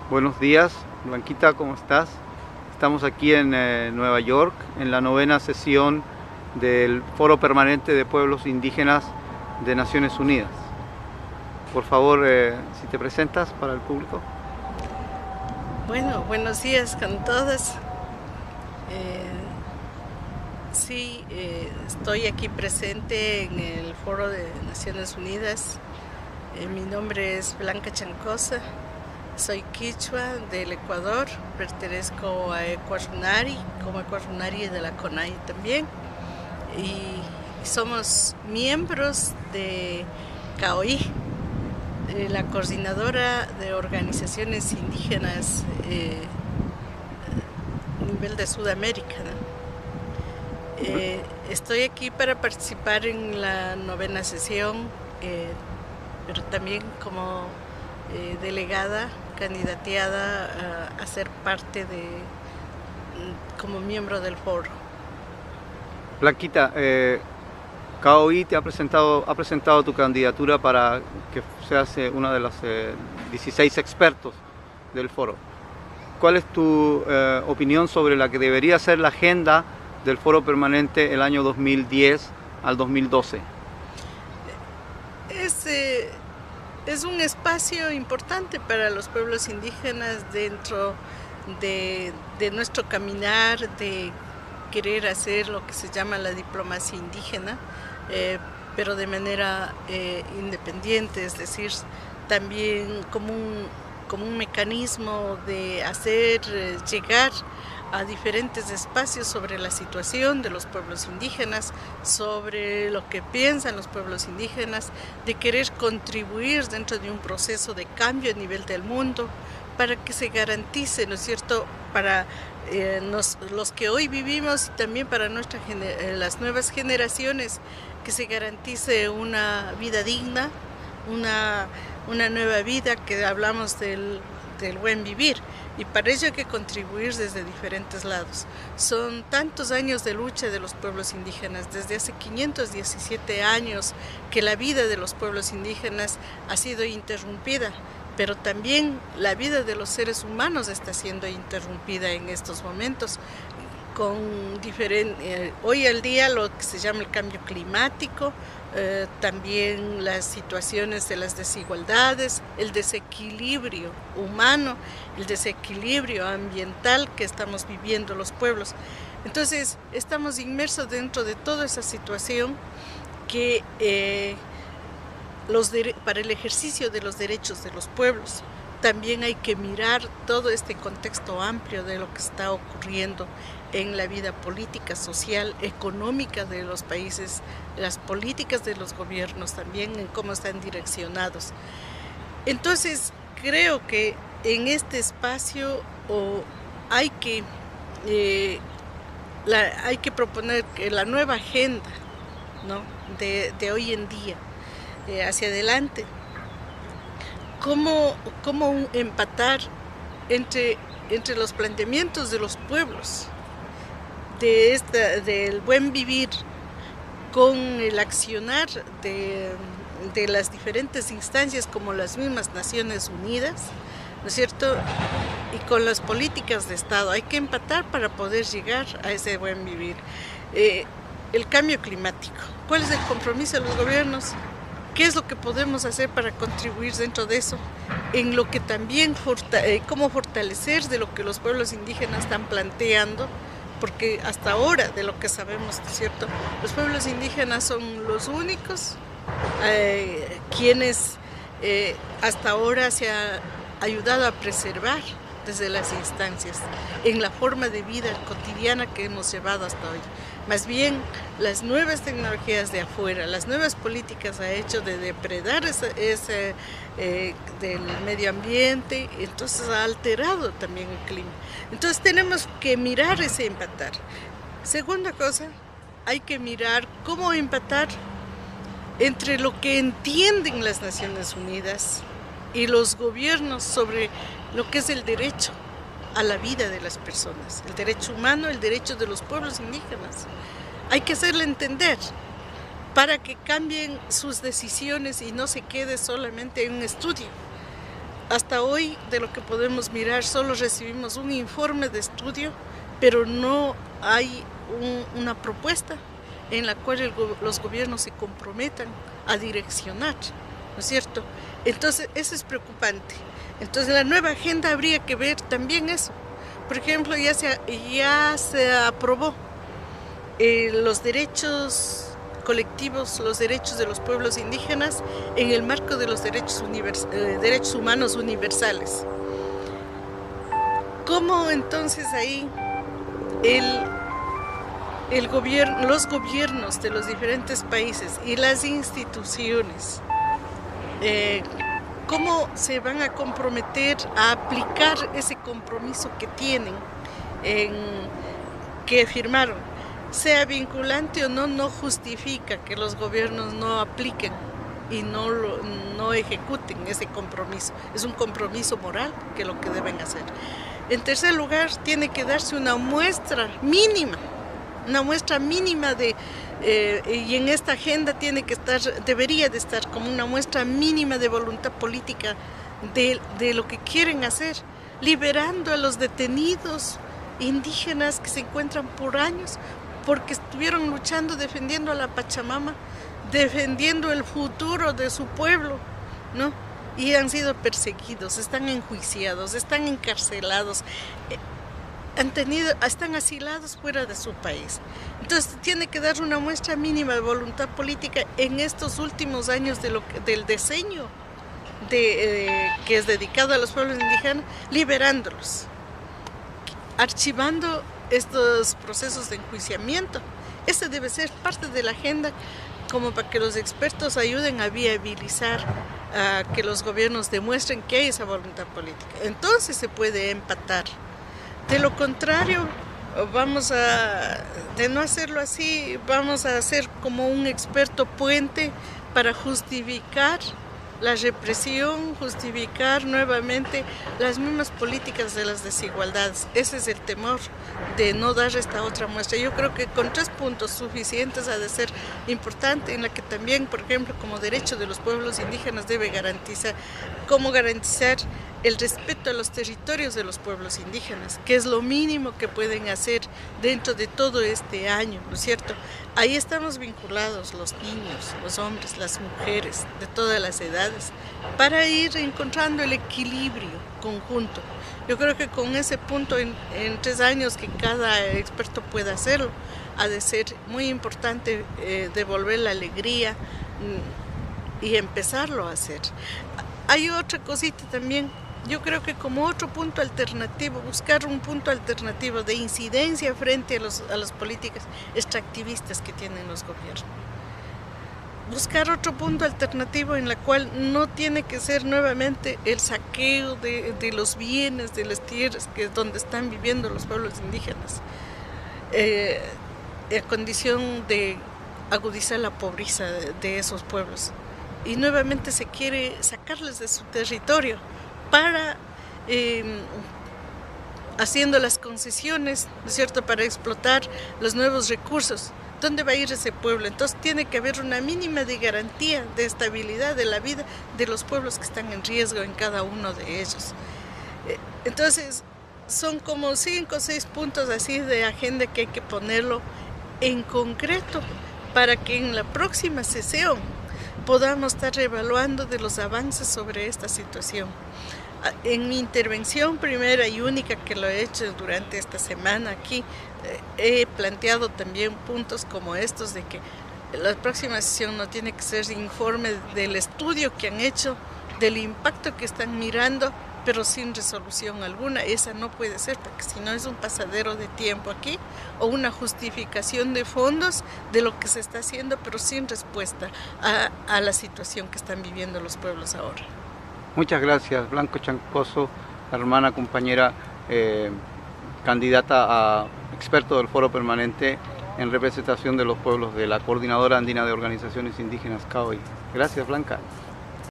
Buenos días, Blanquita, ¿cómo estás? Estamos aquí en Nueva York, en la 9ª sesión del Foro Permanente de Pueblos Indígenas de Naciones Unidas. Por favor, si te presentas para el público. Bueno, buenos días con todos. Estoy aquí presente en el Foro de Naciones Unidas. Mi nombre es Blanca Chancosa, soy quichua del Ecuador, pertenezco a Ecuarunari, como Ecuarunari de la CONAI también, y somos miembros de CAOI, la coordinadora de organizaciones indígenas a nivel de Sudamérica, ¿no? Estoy aquí para participar en la 9ª sesión, pero también como delegada, candidateada a ser parte como miembro del foro. Blanquita, CAOI te ha presentado tu candidatura para que seas una de las 16 expertos del foro. ¿Cuál es tu opinión sobre la que debería ser la agenda del foro permanente el año 2010 al 2012? Es un espacio importante para los pueblos indígenas dentro de nuestro caminar, de querer hacer lo que se llama la diplomacia indígena, pero de manera independiente, es decir, también como un mecanismo de hacer llegar a diferentes espacios sobre la situación de los pueblos indígenas, sobre lo que piensan los pueblos indígenas, de querer contribuir dentro de un proceso de cambio a nivel del mundo para que se garantice, ¿no es cierto?, para los que hoy vivimos y también para las nuevas generaciones, que se garantice una vida digna, una nueva vida, que hablamos del buen vivir, y para ello hay que contribuir desde diferentes lados. Son tantos años de lucha de los pueblos indígenas, desde hace 517 años que la vida de los pueblos indígenas ha sido interrumpida, pero también la vida de los seres humanos está siendo interrumpida en estos momentos, con hoy al día lo que se llama el cambio climático, también las situaciones de las desigualdades, el desequilibrio humano, el desequilibrio ambiental que estamos viviendo los pueblos. Entonces estamos inmersos dentro de toda esa situación que para el ejercicio de los derechos de los pueblos también hay que mirar todo este contexto amplio de lo que está ocurriendo en la vida política, social, económica de los países, las políticas de los gobiernos también, en cómo están direccionados. Entonces, creo que en este espacio hay que proponer que la nueva agenda, ¿no?, de hoy en día, hacia adelante, cómo empatar entre los planteamientos de los pueblos, del buen vivir, con el accionar de las diferentes instancias como las mismas Naciones Unidas, ¿no es cierto?, y con las políticas de Estado. Hay que empatar para poder llegar a ese buen vivir. El cambio climático, ¿cuál es el compromiso de los gobiernos? ¿Qué es lo que podemos hacer para contribuir dentro de eso? En lo que también, cómo fortalecer de lo que los pueblos indígenas están planteando, porque hasta ahora, de lo que sabemos, ¿cierto?, los pueblos indígenas son los únicos quienes hasta ahora se ha ayudado a preservar desde las instancias, en la forma de vida cotidiana que hemos llevado hasta hoy. Más bien, las nuevas tecnologías de afuera, las nuevas políticas ha hecho de depredar del medio ambiente, entonces ha alterado también el clima. Entonces tenemos que mirar ese empatar. Segunda cosa, hay que mirar cómo empatar entre lo que entienden las Naciones Unidas y los gobiernos sobre lo que es el derecho a la vida de las personas, el derecho humano, el derecho de los pueblos indígenas. Hay que hacerle entender para que cambien sus decisiones y no se quede solamente en un estudio. hasta hoy, de lo que podemos mirar, solo recibimos un informe de estudio, pero no hay una propuesta en la cual los gobiernos se comprometan a direccionar, ¿no es cierto? Entonces, eso es preocupante. Entonces, en la nueva agenda habría que ver también eso. Por ejemplo, ya se aprobó los derechos colectivos, los derechos de los pueblos indígenas en el marco de los derechos humanos universales. ¿Cómo entonces ahí los gobiernos de los diferentes países y las instituciones, cómo se van a comprometer a aplicar ese compromiso que tienen, que firmaron? Sea vinculante o no, no justifica que los gobiernos no apliquen y no ejecuten ese compromiso. Es un compromiso moral que es lo que deben hacer. En tercer lugar, tiene que darse una muestra mínima y en esta agenda debería de estar como una muestra mínima de voluntad política de lo que quieren hacer, liberando a los detenidos indígenas que se encuentran por años porque estuvieron luchando, defendiendo a la Pachamama, defendiendo el futuro de su pueblo, ¿no? Y han sido perseguidos, están enjuiciados, están encarcelados, están asilados fuera de su país. Entonces tiene que dar una muestra mínima de voluntad política en estos últimos años del diseño que es dedicado a los pueblos indígenas, liberándolos, archivando estos procesos de enjuiciamiento. Esa debe ser parte de la agenda, como para que los expertos ayuden a viabilizar, a que los gobiernos demuestren que hay esa voluntad política. Entonces se puede empatar. De lo contrario, de no hacerlo así, vamos a hacer como un experto puente para justificar la represión, justificar nuevamente las mismas políticas de las desigualdades. Ese es el temor de no dar esta otra muestra. Yo creo que con 3 puntos suficientes ha de ser importante, en la que también, por ejemplo, como derecho de los pueblos indígenas debe garantizar, cómo garantizar el respeto a los territorios de los pueblos indígenas, que es lo mínimo que pueden hacer dentro de todo este año, ¿no es cierto? Ahí estamos vinculados los niños, los hombres, las mujeres, de todas las edades, para ir encontrando el equilibrio conjunto. Yo creo que con ese punto, en 3 años que cada experto pueda hacerlo, ha de ser muy importante devolver la alegría y empezarlo a hacer. Hay otra cosita también. Yo creo que como otro punto alternativo, buscar un punto alternativo de incidencia frente a las políticas extractivistas que tienen los gobiernos. Buscar otro punto alternativo en la cual no tiene que ser nuevamente el saqueo de los bienes, de las tierras, que es donde están viviendo los pueblos indígenas, a condición de agudizar la pobreza de esos pueblos. Y nuevamente se quiere sacarles de su territorio, para haciendo las concesiones, ¿no es cierto?, para explotar los nuevos recursos. ¿Dónde va a ir ese pueblo? Entonces tiene que haber una mínima de garantía de estabilidad de la vida de los pueblos que están en riesgo en cada uno de ellos. Entonces son como 5 o 6 puntos así de agenda que hay que ponerlo en concreto para que en la próxima sesión podamos estar reevaluando de los avances sobre esta situación. En mi intervención primera y única que lo he hecho durante esta semana aquí, he planteado también puntos como estos de que la próxima sesión no tiene que ser informe del estudio que han hecho, del impacto que están mirando, pero sin resolución alguna. Esa no puede ser, porque si no es un pasadero de tiempo aquí o una justificación de fondos de lo que se está haciendo, pero sin respuesta a la situación que están viviendo los pueblos ahora. Muchas gracias, Blanco Chancoso, hermana, compañera, candidata a experto del Foro Permanente en representación de los pueblos de la Coordinadora Andina de Organizaciones Indígenas, CAOI. Gracias, Blanca.